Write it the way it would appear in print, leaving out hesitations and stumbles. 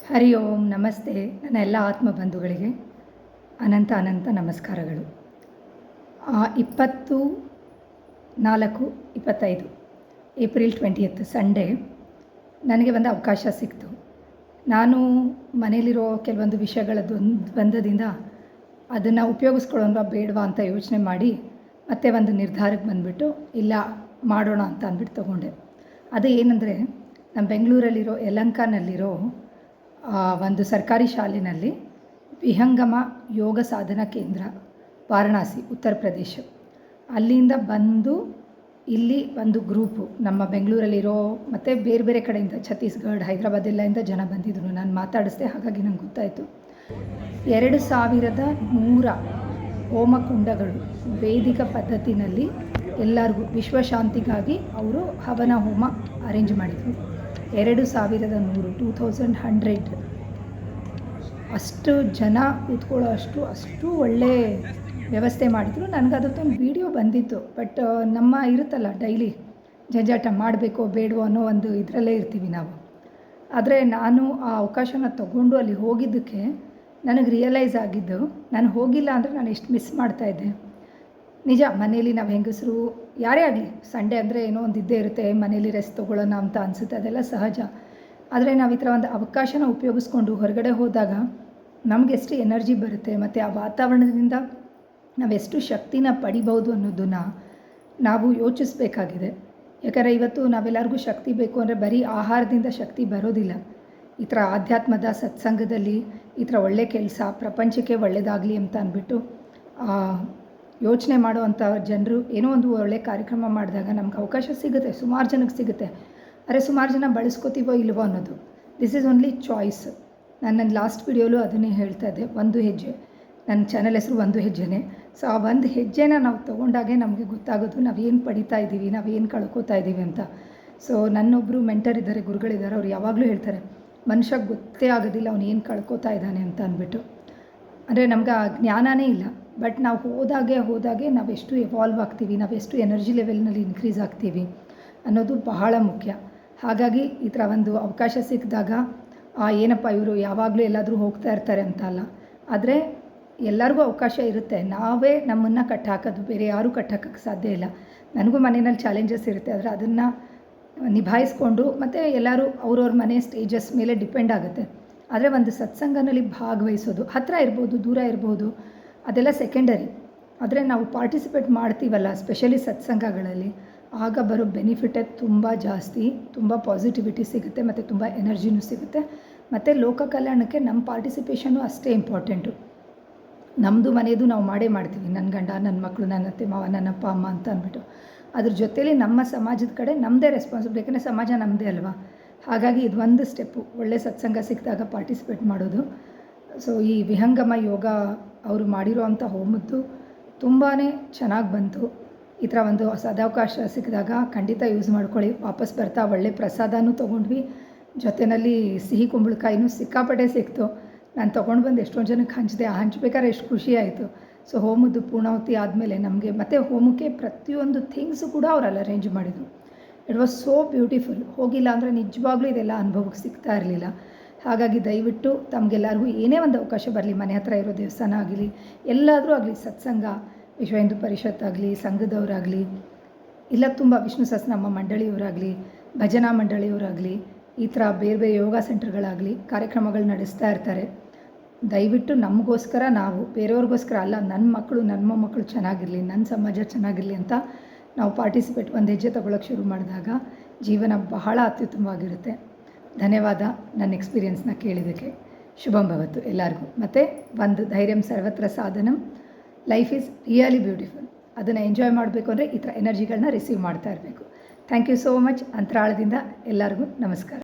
ಹರಿ ಓಂ ನಮಸ್ತೆ. ನನ್ನ ಎಲ್ಲ ಆತ್ಮ ಬಂಧುಗಳಿಗೆ ಅನಂತ ಅನಂತ ನಮಸ್ಕಾರಗಳು. 24/25 ಏಪ್ರಿಲ್ 20 ಸಂಡೇ ನನಗೆ ಒಂದು ಅವಕಾಶ ಸಿಕ್ತು. ನಾನು ಮನೇಲಿರೋ ಕೆಲವೊಂದು ವಿಷಯಗಳ ದ್ವಂದ್ವದಿಂದ ಅದನ್ನು ಉಪಯೋಗಿಸ್ಕೊಳ್ಳೋಣ ಬೇಡವಾ ಅಂತ ಯೋಚನೆ ಮಾಡಿ ಮತ್ತೆ ಒಂದು ನಿರ್ಧಾರಕ್ಕೆ ಬಂದುಬಿಟ್ಟು ಇಲ್ಲ ಮಾಡೋಣ ಅಂತ ಅಂದ್ಬಿಟ್ಟು ತೊಗೊಂಡೆ. ಅದು ಏನಂದರೆ, ನಮ್ಮ ಬೆಂಗಳೂರಲ್ಲಿರೋ ಯಲಹಂಕನಲ್ಲಿರೋ ಒಂದು ಸರ್ಕಾರಿ ಶಾಲೆಯಲ್ಲಿ ವಿಹಂಗಮ ಯೋಗ ಸಾಧನಾ ಕೇಂದ್ರ, ವಾರಣಾಸಿ, ಉತ್ತರ ಪ್ರದೇಶ, ಅಲ್ಲಿಂದ ಬಂದು ಇಲ್ಲಿ ಒಂದು ಗ್ರೂಪು ನಮ್ಮ ಬೆಂಗಳೂರಲ್ಲಿರೋ ಮತ್ತು ಬೇರೆ ಬೇರೆ ಕಡೆಯಿಂದ ಛತ್ತೀಸ್ಗಢ, ಹೈದರಾಬಾದ್ ಎಲ್ಲದಿಂದ ಜನ ಬಂದಿದ್ದರು. ನಾನು ಮಾತಾಡಿಸ್ದೆ, ಹಾಗಾಗಿ ನಂಗೆ ಗೊತ್ತಾಯಿತು. 2100 ಹೋಮಕುಂಡಗಳು ವೇದಿಕ ಪದ್ಧತಿನಲ್ಲಿ ಎಲ್ಲರಿಗೂ ವಿಶ್ವಶಾಂತಿಗಾಗಿ ಅವರು ಹವನ ಹೋಮ ಅರೇಂಜ್ ಮಾಡಿದರು. 2100 ಅಷ್ಟು ಜನ ಕೂತ್ಕೊಳ್ಳೋ ಅಷ್ಟು ಒಳ್ಳೆ ವ್ಯವಸ್ಥೆ ಮಾಡಿದರು. ನನಗದೊಂದು ವೀಡಿಯೋ ಬಂದಿತ್ತು. ಬಟ್ ನಮ್ಮ ಇರುತ್ತಲ್ಲ ಡೈಲಿ ಜಂಜಾಟ ಮಾಡಬೇಕೋ ಬೇಡವೋ ಅನ್ನೋ ಒಂದು ಇದರಲ್ಲೇ ಇರ್ತೀವಿ ನಾವು. ಆದರೆ ನಾನು ಆ ಅವಕಾಶನ ತಗೊಂಡು ಅಲ್ಲಿ ಹೋಗಿದ್ದಕ್ಕೆ ನನಗೆ ರಿಯಲೈಸ್ ಆಗಿದ್ದು, ನಾನು ಹೋಗಿಲ್ಲ ಅಂದರೆ ನಾನು ಎಷ್ಟು ಮಿಸ್ ಮಾಡ್ತಾಯಿದ್ದೆ. ನಿಜ, ಮನೇಲಿ ನಾವು ಹೆಂಗಸರು ಯಾರೇ ಆಗಲಿ ಸಂಡೇ ಅಂದರೆ ಏನೋ ಒಂದು ಇದ್ದೇ ಇರುತ್ತೆ, ಮನೇಲಿ ರೆಸ್ಟ್ ತೊಗೊಳ್ಳೋಣ ಅಂತ ಅನಿಸುತ್ತೆ, ಅದೆಲ್ಲ ಸಹಜ. ಆದರೆ ನಾವು ಈ ಥರ ಒಂದು ಅವಕಾಶನ ಉಪಯೋಗಿಸ್ಕೊಂಡು ಹೊರಗಡೆ ಹೋದಾಗ ನಮಗೆಷ್ಟು ಎನರ್ಜಿ ಬರುತ್ತೆ ಮತ್ತು ಆ ವಾತಾವರಣದಿಂದ ನಾವೆಷ್ಟು ಶಕ್ತಿನ ಪಡಿಬೋದು ಅನ್ನೋದನ್ನು ನಾವು ಯೋಚಿಸಬೇಕಾಗಿದೆ. ಯಾಕಂದರೆ ಇವತ್ತು ನಾವೆಲ್ಲರಿಗೂ ಶಕ್ತಿ ಬೇಕು ಅಂದರೆ ಬರೀ ಆಹಾರದಿಂದ ಶಕ್ತಿ ಬರೋದಿಲ್ಲ. ಈ ಥರ ಆಧ್ಯಾತ್ಮದ ಸತ್ಸಂಗದಲ್ಲಿ ಈ ಥರ ಒಳ್ಳೆ ಕೆಲಸ ಪ್ರಪಂಚಕ್ಕೆ ಒಳ್ಳೆಯದಾಗಲಿ ಅಂತ ಅಂದ್ಬಿಟ್ಟು ಯೋಚನೆ ಮಾಡುವಂಥ ಜನರು ಏನೋ ಒಂದು ಒಳ್ಳೆ ಕಾರ್ಯಕ್ರಮ ಮಾಡಿದಾಗ ನಮ್ಗೆ ಅವಕಾಶ ಸಿಗುತ್ತೆ, ಸುಮಾರು ಜನಕ್ಕೆ ಸಿಗುತ್ತೆ. ಆದರೆ ಸುಮಾರು ಜನ ಬಳಸ್ಕೋತೀವೋ ಇಲ್ವೋ ಅನ್ನೋದು, ದಿಸ್ ಈಸ್ ಓನ್ಲಿ ಚಾಯ್ಸ್. ನನ್ನ ಲಾಸ್ಟ್ ವಿಡಿಯೋಲೂ ಅದನ್ನೇ ಹೇಳ್ತಾ ಇದ್ದೆ. ಒಂದು ಹೆಜ್ಜೆ, ನನ್ನ ಚಾನಲ್ ಹೆಸರು ಒಂದು ಹೆಜ್ಜೆನೇ. ಸೊ ಆ ಒಂದು ಹೆಜ್ಜೆನ ನಾವು ತೊಗೊಂಡಾಗೆ ನಮಗೆ ಗೊತ್ತಾಗೋದು ನಾವೇನು ಪಡಿತಾ ಇದ್ದೀವಿ, ನಾವೇನು ಕಳ್ಕೊತಾ ಇದ್ದೀವಿ ಅಂತ. ಸೊ ನನ್ನೊಬ್ಬರು ಮೆಂಟರ್ ಇದ್ದಾರೆ, ಗುರುಗಳಿದ್ದಾರೆ, ಅವ್ರು ಯಾವಾಗಲೂ ಹೇಳ್ತಾರೆ, ಮನುಷ್ಯ ಗೊತ್ತೇ ಆಗೋದಿಲ್ಲ ಅವ್ನು ಏನು ಕಳ್ಕೊತಾ ಇದ್ದಾನೆ ಅಂತ ಅಂದ್ಬಿಟ್ಟು. ಅಂದರೆ ನಮ್ಗೆ ಆ ಜ್ಞಾನನೇ ಇಲ್ಲ. ಬಟ್ ನಾವು ಹೋದಾಗೆ ನಾವೆಷ್ಟು ಎವಾಲ್ವ್ ಆಗ್ತೀವಿ, ನಾವೆಷ್ಟು ಎನರ್ಜಿ ಲೆವೆಲ್ನಲ್ಲಿ ಇನ್ಕ್ರೀಸ್ ಆಗ್ತೀವಿ ಅನ್ನೋದು ಬಹಳ ಮುಖ್ಯ. ಹಾಗಾಗಿ ಈ ಥರ ಒಂದು ಅವಕಾಶ ಸಿಕ್ಕಿದಾಗ ಏನಪ್ಪ ಇವರು ಯಾವಾಗಲೂ ಎಲ್ಲಾದರೂ ಹೋಗ್ತಾ ಇರ್ತಾರೆ ಅಂತ ಅಲ್ಲ, ಆದರೆ ಎಲ್ಲರಿಗೂ ಅವಕಾಶ ಇರುತ್ತೆ. ನಾವೇ ನಮ್ಮನ್ನು ಕಟ್ಟಾಕೋದು, ಬೇರೆ ಯಾರೂ ಕಟ್ಟಾಕೋಕ್ಕೆ ಸಾಧ್ಯ ಇಲ್ಲ. ನನಗೂ ಮನೆಯಲ್ಲಿ ಚಾಲೆಂಜಸ್ ಇರುತ್ತೆ, ಆದರೆ ಅದನ್ನು ನಿಭಾಯಿಸ್ಕೊಂಡು ಮತ್ತು ಎಲ್ಲರೂ ಅವ್ರವ್ರ ಮನೆ ಸ್ಟೇಜಸ್ ಮೇಲೆ ಡಿಪೆಂಡ್ ಆಗುತ್ತೆ. ಆದರೆ ಒಂದು ಸತ್ಸಂಗನಲ್ಲಿ ಭಾಗವಹಿಸೋದು, ಹತ್ತಿರ ಇರ್ಬೋದು ದೂರ ಇರ್ಬೋದು, ಅದೆಲ್ಲ ಸೆಕೆಂಡರಿ. ಆದರೆ ನಾವು ಪಾರ್ಟಿಸಿಪೇಟ್ ಮಾಡ್ತೀವಲ್ಲ ಸ್ಪೆಷಲಿ ಸತ್ಸಂಗಗಳಲ್ಲಿ, ಆಗ ಬರೋ ಬೆನಿಫಿಟೇ ತುಂಬ ಜಾಸ್ತಿ, ತುಂಬ ಪಾಸಿಟಿವಿಟಿ ಸಿಗುತ್ತೆ ಮತ್ತು ತುಂಬ ಎನರ್ಜಿನೂ ಸಿಗುತ್ತೆ. ಮತ್ತು ಲೋಕ ಕಲ್ಯಾಣಕ್ಕೆ ನಮ್ಮ ಪಾರ್ಟಿಸಿಪೇಷನ್ನು ಅಷ್ಟೇ ಇಂಪಾರ್ಟೆಂಟು. ನಮ್ಮದು ಮನೆಯದು ನಾವು ಮಾಡೇ ಮಾಡ್ತೀವಿ, ನನ್ನ ಗಂಡ, ನನ್ನ ಮಕ್ಕಳು, ನನ್ನ ಅತ್ತೆ ಮಾವ, ನನ್ನ ಅಪ್ಪ ಅಮ್ಮ ಅಂತ ಅಂದ್ಬಿಟ್ಟು. ಅದ್ರ ಜೊತೆಯಲ್ಲಿ ನಮ್ಮ ಸಮಾಜದ ಕಡೆ ನಮ್ಮದೇ ರೆಸ್ಪಾನ್ಸಿಬಿಲಿಟಿ, ಯಾಕಂದರೆ ಸಮಾಜ ನಮ್ಮದೇ ಅಲ್ವಾ. ಹಾಗಾಗಿ ಇದು ಒಂದು ಸ್ಟೆಪ್ಪು, ಒಳ್ಳೆ ಸತ್ಸಂಗ ಸಿಕ್ಕಿದಾಗ ಪಾರ್ಟಿಸಿಪೇಟ್ ಮಾಡೋದು. ಸೊ ಈ ವಿಹಂಗಮ ಯೋಗ ಅವರು ಮಾಡಿರೋ ಅಂಥ ಹೋಮದ್ದು ತುಂಬಾ ಚೆನ್ನಾಗಿ ಬಂತು. ಈ ಥರ ಒಂದು ಸದಾವಕಾಶ ಸಿಕ್ಕಿದಾಗ ಖಂಡಿತ ಯೂಸ್ ಮಾಡ್ಕೊಳ್ಳಿ. ವಾಪಸ್ ಬರ್ತಾ ಒಳ್ಳೆ ಪ್ರಸಾದನೂ ತೊಗೊಂಡ್ವಿ, ಜೊತೆಯಲ್ಲಿ ಸಿಹಿ ಕುಂಬಳಕಾಯಿನೂ ಸಿಕ್ಕಾಪಟ್ಟೆ ಸಿಕ್ತು. ನಾನು ತೊಗೊಂಡು ಬಂದು ಎಷ್ಟೊಂದು ಜನಕ್ಕೆ ಹಂಚಿದೆ. ಹಂಚ್ಬೇಕಾದ್ರೆ ಎಷ್ಟು ಖುಷಿ ಆಯಿತು. ಸೊ ಹೋಮದ್ದು ಪೂರ್ಣಾವತಿ ಆದಮೇಲೆ ನಮಗೆ ಮತ್ತು ಹೋಮಕ್ಕೆ ಪ್ರತಿಯೊಂದು ಥಿಂಗ್ಸು ಕೂಡ ಅವರಲ್ಲಿ ಅರೇಂಜ್ ಮಾಡಿದರು. It was so beautiful. ಹೋಗಿಲ್ಲ ಅಂದರೆ ನಿಜವಾಗ್ಲೂ ಇದೆಲ್ಲ ಅನುಭವಕ್ಕೆ ಸಿಗ್ತಾ ಇರಲಿಲ್ಲ. ಹಾಗಾಗಿ ದಯವಿಟ್ಟು ತಮಗೆಲ್ಲರಿಗೂ ಏನೇ ಒಂದು ಅವಕಾಶ ಬರಲಿ, ಮನೆ ಹತ್ರ ಇರೋ ದೇವಸ್ಥಾನ ಆಗಲಿ, ಎಲ್ಲಾದರೂ ಆಗಲಿ, ಸತ್ಸಂಗ, ವಿಶ್ವ ಹಿಂದೂ ಪರಿಷತ್ ಆಗಲಿ, ಸಂಘದವರಾಗಲಿ, ಇಲ್ಲ ತುಂಬ ವಿಷ್ಣು ಸಹಸ್ರನಾಮ ಮಂಡಳಿಯವರಾಗಲಿ, ಭಜನಾ ಮಂಡಳಿಯವರಾಗಲಿ, ಈ ಥರ ಬೇರೆ ಬೇರೆ ಯೋಗ ಸೆಂಟರ್ಗಳಾಗಲಿ ಕಾರ್ಯಕ್ರಮಗಳು ನಡೆಸ್ತಾ ಇರ್ತಾರೆ. ದಯವಿಟ್ಟು ನಮಗೋಸ್ಕರ, ನಾವು ಬೇರೆಯವ್ರಿಗೋಸ್ಕರ ಅಲ್ಲ, ನನ್ನ ಮಕ್ಕಳು ನನ್ನ ಮೊಮ್ಮಕ್ಕಳು ಚೆನ್ನಾಗಿರಲಿ, ನನ್ನ ಸಮಾಜ ಚೆನ್ನಾಗಿರಲಿ ಅಂತ ನಾವು ಪಾರ್ಟಿಸಿಪೇಟ್ ಒಂದು ಹೆಜ್ಜೆ ತೊಗೊಳಕ್ಕೆ ಶುರು ಮಾಡಿದಾಗ ಜೀವನ ಬಹಳ ಅತ್ಯುತ್ತಮವಾಗಿರುತ್ತೆ. ಧನ್ಯವಾದ ನನ್ನ ಎಕ್ಸ್ಪೀರಿಯೆನ್ಸ್ನ ಕೇಳಿದ್ದಕ್ಕೆ. ಶುಭಂ ಭವತ್ತು ಎಲ್ಲರಿಗೂ. ಮತ್ತು ಒಂದು ಧೈರ್ಯಂ ಸರ್ವತ್ರ ಸಾಧನಂ. Life is really beautiful. ಅದನ್ನು ಎಂಜಾಯ್ ಮಾಡಬೇಕು ಅಂದರೆ ಈ ಥರ ಎನರ್ಜಿಗಳನ್ನ ರಿಸೀವ್ ಮಾಡ್ತಾ ಇರಬೇಕು. Thank you so much. ಅಂತರಾಳದಿಂದ ಎಲ್ಲರಿಗೂ ನಮಸ್ಕಾರ.